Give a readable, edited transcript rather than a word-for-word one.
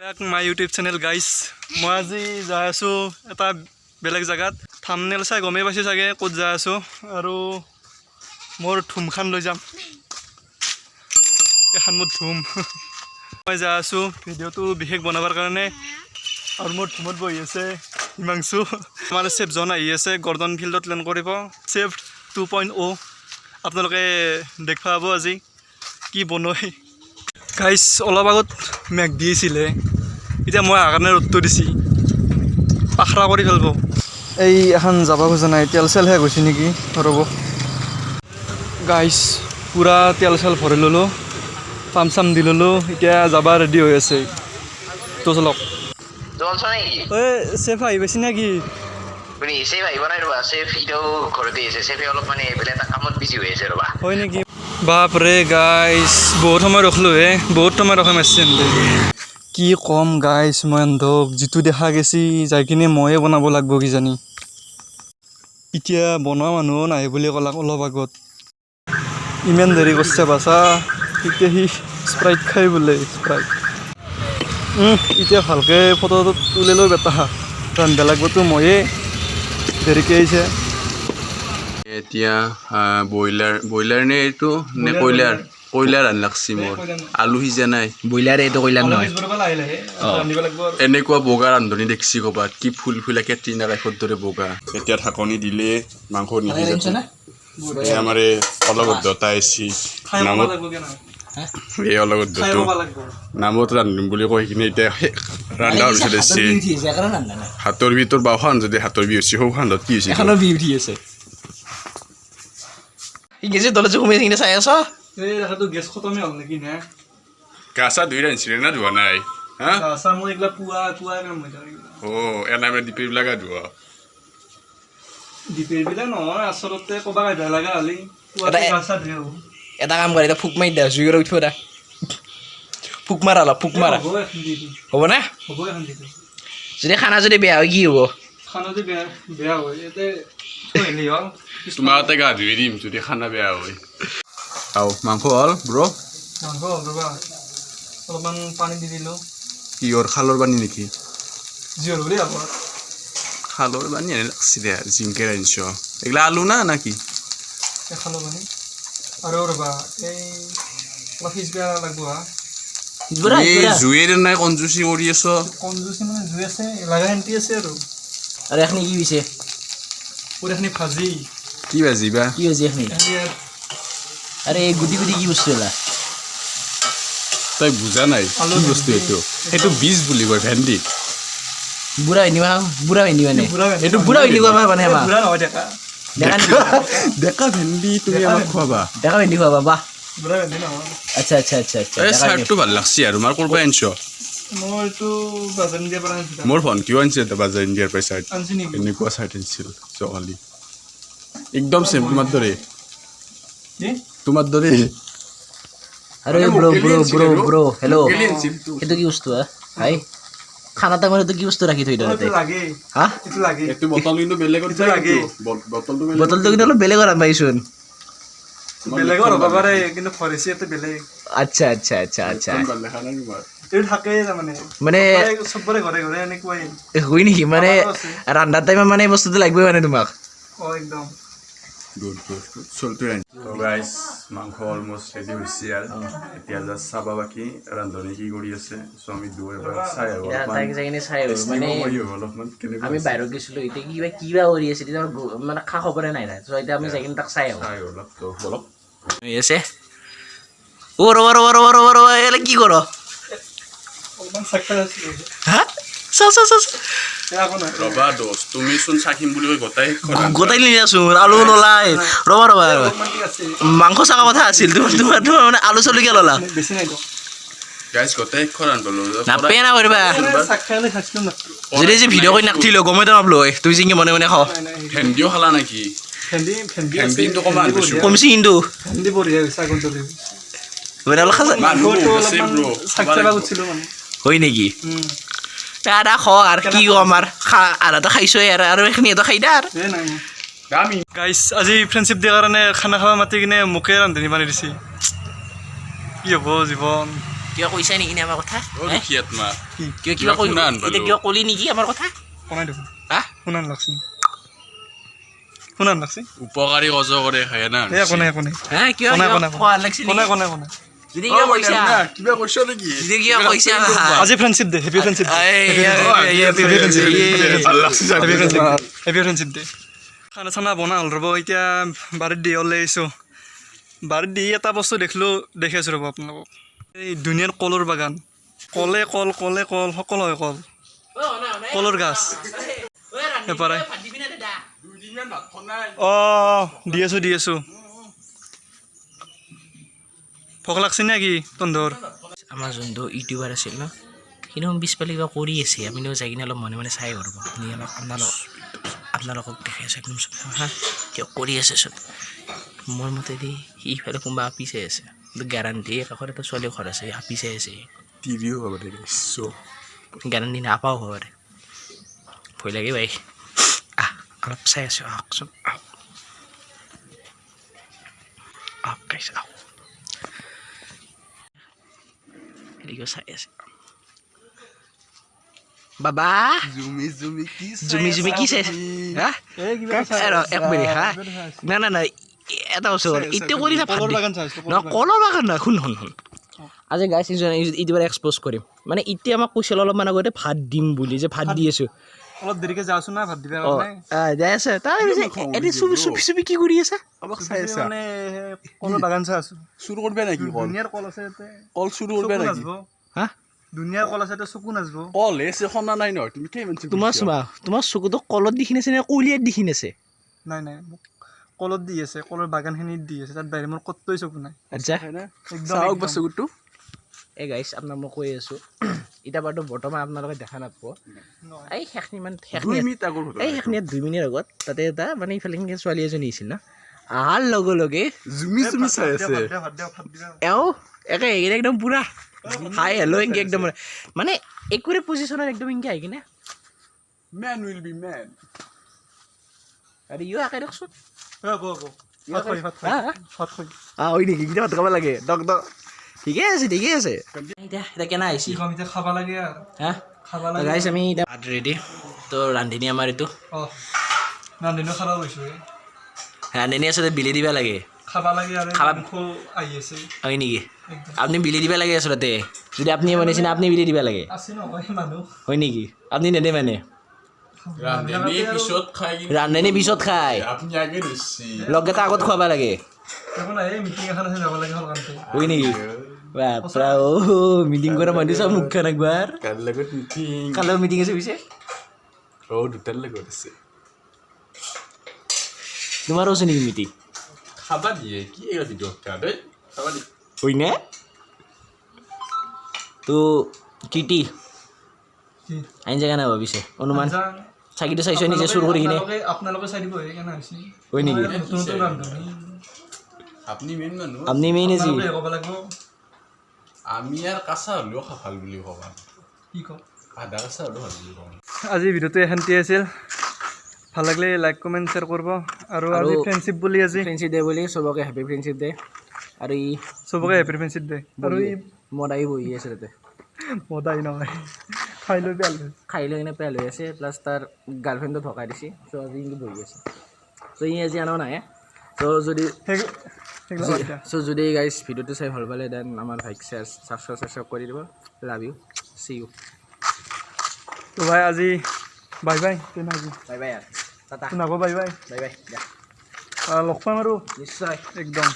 My YouTube channel guys মই আজি যাই আছোঁ এটা বেলেগ জেগাত থাম্বনেইল চাই গমেই পাইছোঁ চাগে ক'ত যাই আছোঁ আৰু মোৰ ধুমখান লৈ যাম এখন মোৰ ধুম মই যাই আছোঁ ভিডিঅ'টো বিশেষ বনাবৰ কাৰণে আৰু মোৰ ধুমত বহি আছে হিমাংশু আমাৰ চেফজন আহি আছে গৰ্ডন ফিল্ডত লেণ্ড কৰিব চেফ 2.0 আপোনালোকে দেখ পাব আজি কি বনায় গাইজ অলপ আগত মেঘ দিছিলে এতিয়া মই কাৰণে ৰ'দটো দিছি পাখৰা কৰি পেলাব এই এখন যাব খোজা নাই তেল চেল শেষ হৈছে নেকি ৰ'ব গাইজ পূৰা তেল চেল ভৰি ল'লোঁ পাম্প চাম দি ল'লোঁ এতিয়া যাব ৰেডি হৈ আছে তো চলক ঐ চেফ আহি পাইছি নে কি হয় নেকি বাপৰে গাইজ বহুত সময় ৰখলোঁ বহুত সময় ৰখাই মাৰিছে কি কম গাইজ মই এন্ধক যিটো দেখা গেছি যাই কিনে ময়ে বনাব লাগিব কিজানি এতিয়া বনোৱা মানুহো নাহে বুলি ক'লাক অলপ আগত ইমান দেৰি কৰিছে বাচা এতিয়া সি স্প্ৰাইট খাই বোলে স্প্ৰাইট এতিয়া ভালকৈ ফটো তুলি লৈ বেটা ৰান্ধিব লাগিবতো ময়ে দেৰিকৈ আহিছে এতিয়া ব্ৰইলাৰ নে এইটো নে কয়লাৰ আন লাগছি মোৰ আলু সিজা নাই ব্ৰইলাৰ এইটো কয়লাৰ নহয় এনেকুৱা বগা ৰান্ধনি দেখছি ক'ৰবাত কি ফুলা কেটৰিনা কাইফৰ দৰে বগা এতিয়া ঢাকনি দিলে মাংস নিসিজে আমাৰ এই অলগদ্ধতা আহিছি নামত এই অলগদ্ধটো নামত ৰান্ধিম বুলি কৈ কিনে এতিয়া ৰান্ধা পিছত আহিছে হাতৰ ভিতৰত বাওখান যদি হাতৰ বি হৈছে সৌখানত কি হৈছে এখনৰ বি উঠি আছে গেছে তলত যে সোমাই থাকিলে চাই আছ এই দেখাটো গেছ খতমে হ'ল নেকি নে গা চা ধুই ৰান্ধিছিলে না ধোৱা নাই হা আছা মই এইগিলা পুৱা কাম হৈ থাকে এনাই মানে ডিপিবিলাক ধোৱা ডিপেবিলাক নহয় আচলতে ক'বা গাই লগা হ'লি গা ধুই এটা কাম কৰে এতিয়া ফুক মাৰি দে জুই উঠিব দে ফুক মাৰা অলপ ফুক মাৰা হ'ব না হ'ব এখন দিটো যদি খানা যদি বেয়া হয় কি হ'ব খানা যদি বেয়া হয় ইয়াতে হেৰি হ'ল তোমাতে গা ধুই দিম যদি খানা বেয়া হয় আও মাংস হ'ল ব্ৰ মাংস হ'ল ৰ'বা অলপমান পানী দি দিলোঁ কিহৰ খালৰ পানী নেকি জিঅ'ল বুলি ভাব খালৰ পানী এনে লাগছি দে জিংকে ৰান্ধিছ এইগিলা আলু না কি খালৰ পানী আৰু ৰ'বা এই অলপ সিজবা লাগিব হা এই জুইৰ নাই কঞ্জুচি কৰি আছ কঞ্জুচি মানে জুই আছে লাগা হেন্তি আছে আৰু এখনি কি হৈছে পুৰাখিনি ভাজি কি ভাজিবা কি হৈছে এখনি আৰে এই গুটি গুটি কি বস্তু এলা তই বুজা নাই কি বস্তু এইটো বীজ বুলি কয় ভেন্দি বুঢ়া নিবা মানে এইটো বুঢ়া নিবা মানে বুঢ়া নহয় ডেকা ভেন্দি তুমি আমাক খুৱাবা ডেকা ভেন্দি খুৱাবা বাহ বুঢ়া ভেন্দি নহয় আচ্ছা এই চাৰ্টটো ভাল লাগছি আৰু মাৰ ক'ৰ পৰা আনিছ মই এইটো বাজাৰ ইণ্ডিয়াৰ পৰা আনিছিলোঁ মোৰ ভণ্টিও আনিছে বাজাৰ ইণ্ডিয়াৰ পৰা চাৰ্ট আনিছি নেকি এনেকুৱা চাৰ্ট আনিছিল ছোৱালী একদম চেম তোমাৰ দৰে আরে ব্রো হেল্ল' এইটো কি বস্তু হাই খানা টাইমত এইটো কি বস্তু ৰাখি থৈ দিলে লাগে হা এইটো লাগে এইটো বটল কিন্তু বেলেগত লাগে বটলটো কিন্তু অলপ বেলেগ আৰু পাইছোন বেলেগৰ হ'ব পাৰে কিন্তু ফৰেচি এটা বেলেগ আচ্ছা এইটো থাকে মানে চবৰে ঘৰে ঘৰে এনেকুৱাই হয় নেকি মানে ৰান্ধাৰ টাইমত মানে এই বস্তুটো লাগিবই মানে তোমাক একদম গাইজ মাংস অলমষ্ট ৰেডি হৈছে আৰু এতিয়া জাষ্ট চাবা বাকী ৰান্ধনি কি কৰি আছে চ' আমি এবাৰ চাই অলপমান আমি বাহিৰত গৈছিলোঁ এতিয়া কিবা কৰি আছে তেতিয়া মানে খা খবৰে নাই চ' এতিয়া আমি যাই কিনে তাক চাই অলপ বলক আছে এলা কি কৰ হা ৰবা দোষ তুমি চোন চাকিম বুলি কৈ গোটাই নি আছো আলু ললাই ৰবা মাংস চাকা কথা আছিল তোমাৰ মানে আলু চালু কিয় ললা গাইজ গোটাই খৰান বলো নাপে না কৰিবা যদি যে ভিডিঅ' কৰি নাকঠিলো গমে তো নাপলৈ তুই জিংকে মনে মনে খাও ভেন্দিও খালা নেকি ভেন্দিটো কমা কমছি কিন্তু ভেন্দি বঢ়িয়া হৈছে আগত যদি মানে অলপ খাজা হয় নেকি আদা খাওঁ আৰু কি কওঁ আমাৰ আধাটো খাইছোৱে আৰু এইখিনি এটা খাই দে আৰু গাইজ আজি ফ্ৰেণ্ডশ্বিপ দিয়াৰ কাৰণে খানা খাব মাতি কিনে মোকে ৰান্ধনি বানাই দিছে কি হ'ব জীৱন কিবা কৈছা নেকি নে আমাৰ কথা অ' দুখীয়াত মা কিবা কৈ শুনা আনবালো। এতিয়া কিবা ক'লি নেকি আমাৰ কথা কোনাই দেখোন হা শুনান লাগছি শুনান লাগছি উপকাৰী অজ কৰে খায় না এই কোনাই হা কিবা কোনে, কোনে, কোৱা লাগছিল কোনাই কোনাই কোনাই যদি কিবা কৈছা কিবা কৈছ নেকি যদি কিবা কৈছা আজি ফ্ৰেণ্ডশ্বিপ দে হেপী ফ্ৰেণ্ডশ্বিপ হেপী ফ্ৰেণ্ডশ্বিপ দে খানা চানা বনা হ'ল ৰ'ব এতিয়া বাৰীত দি ওলাই আহিছোঁ বাৰীত দি এটা বস্তু দেখি আছোঁ ৰ'ব আপোনালোকক এই দুনিয়াৰ কলৰ বাগান কলে কল সকলো হয় কল কলৰ গাছ এপাৰে অঁ দি আছোঁ ভোক লাগছে নে কি তন্ধৰ আমাৰ যোনটো ইউটিউবাৰ আছিল ন কিন্তু পিছফালে কিবা কৰি আছে আপুনিও যাই কিনে অলপ মনে মনে চাই কৰিব আপুনি অলপ আপোনালোকক দেখাই আছে একদম হা কিয় কৰি আছে চব মোৰ মতেদি সিফালে কোনোবা আপি চাই আছে কিন্তু গেৰাণ্টি কাষত এটা ছোৱালী ঘৰ আছে আপি চাই আছে টিভিও হ'ব দে গেৰাণ্টি নাপাওঁ হ'ব পাৰে ভয় লাগে ভাই অলপ চাই আছোঁ আহকচোন আহক গাইছ আহক হেৰিও চাই আছে বাবা জুমি কি চাই আছে হা এক মিনিট হা না এটা বস্তু এতিয়া কৰি কলৰ বাগান চাইছোঁ কলৰ বাগান নহয় শুন আজি গাইছ ইউটিউবাৰ এক্সপ'জ কৰিম মানে এতিয়া আমাক কৈছিল অলপমান আগতে ভাত দিম বুলি যে ভাত দি আছোঁ অলপ দেৰিকৈ যাওঁচোন না ভাত দিবা যাই আছে তাৰ এনে চুপি কি কৰি আছে অলপ চাই আছে মানে কলৰ বাগান চাই আছোঁ চুৰ কৰিবা নেকি কল দুনিয়াৰ কল আছে ইয়াতে কল চুৰ কৰিবা চকু নেকি নাচব হা দুনিয়াৰ কল আছে ইয়াতে চকু নাচব কল এছে সনা নাই নহয় তুমি কেইমান তোমাৰ চকুটো কলত দেখি আছে নে কলিয়াত দেখি আছে নাই মোক কলত দি আছে কলৰ বাগানখিনিত দি আছে তাত বাহিৰে মোৰ ক'তই চকু নাই আচ্ছা চাওক বস্তুটো এই গাইছ আপোনাক মই কৈ আছোঁ এতিয়া বাৰু বৰ্তমান আপোনালোকে দেখা নাপাব এই সেইখিনিত 2 মিনিট আগত তাতে এটা মানে ইফালে ছোৱালী এজনী আহিছিল ন আহাৰ লগে জুমি চাই আছে এওঁ একে একদম পুৰা হাই হেল্ল' এনকে একদম মানে একুৰে পজিশ্যনত একদম এনকে আহি কিনে মেন উইল বি মেন আৰে ইও একে দিয়কচোন হয় নেকি কেতিয়া ভাত খাব লাগে ঠিকে আছে এতিয়া কেনে আহিছে খাব লাগে আৰু হা খাব লাগে গাইছ আমি এতিয়া ভাত ৰেডি তো ৰান্ধনি আমাৰ এইটো ৰান্ধনিও খাব গৈছোঁ ৰান্ধনি আচলতে বিলি দিব লাগে খাব লাগে আৰু মাংস আহি আছে হয় নেকি আপুনি বিলি দিব লাগে আচলতে যদি আপুনি বনাইছে না আপুনি বিলি দিব লাগে আছে নহয় মানুহ হয় নেকি আপুনি নেদে মানে ৰান্ধনি পিছত খায় লগকেইটা আগত খুৱাব লাগে মিটিং এখন আছে যাব লাগে সলকানতে হয় নেকি বাপৰা মিটিং কৰা মানুহ চব মুখখন একবাৰ কাৰ লগত মিটিং কাৰ লগত মিটিং আছে পিছে দুটাৰ লগত আছে তোমাৰো আছে নেকি মিটিং খাবা দিয়ে কি ভিডিঅ' দেই খাবা দিয়ে হয় নে তো কিটি আইন জেগা নাই ভাবিছে অনুমান চাকিটো চাইছো নিজে চুৰ কৰি কিনে আপোনালোকে চাই দিব কেনে হৈছে হয় নেকি নতুন ৰান্ধনি আপুনি মেইন মানুহ আপুনি মেইন আজি ক'ব লাগিব আমি আৰু কাঁচা হ'লেও ভাল বুলি ক'বা কি কওঁ আধা কাঁচা হ'লেও ভাল বুলি ক'বা আজি ভিডিঅ'টো এখানটি আছিল ভাল লাগিলে লাইক কমেণ্ট শ্বেয়াৰ কৰিব আৰু আজি ফ্ৰেণ্ডশ্বিপ বুলি আজি ফ্ৰেণ্ডশ্বিপ ডে বুলি চবকে হেপী ফ্ৰেণ্ডশ্বিপ ডে আৰু ই চবকে হেপী ফ্ৰেণ্ডশ্বিপ ডে আৰু ই মদাই বহি আছে তাতে মদাই নহয় খাই লৈ কিনে পেল হৈ আছে প্লাছ তাৰ গাৰ্লফ্ৰেণ্ডটো ধকাই দিছে চ' আজি কিন্তু বহি আছে চ' ই আজি আনাও নাহে চ' যদি গাইজ ভিডিঅ'টো চাই ভাল পালে দেন আমাৰ ভাইক ছাবস্ক্ৰাইব কৰি দিব লাভ ইউ চি ইউ তো ভাই আজি বাই বাই আজি বাই বাই টাটা শুনাব বাই বাই বাই বাই লগ পাম আৰু নিশ্চয় একদম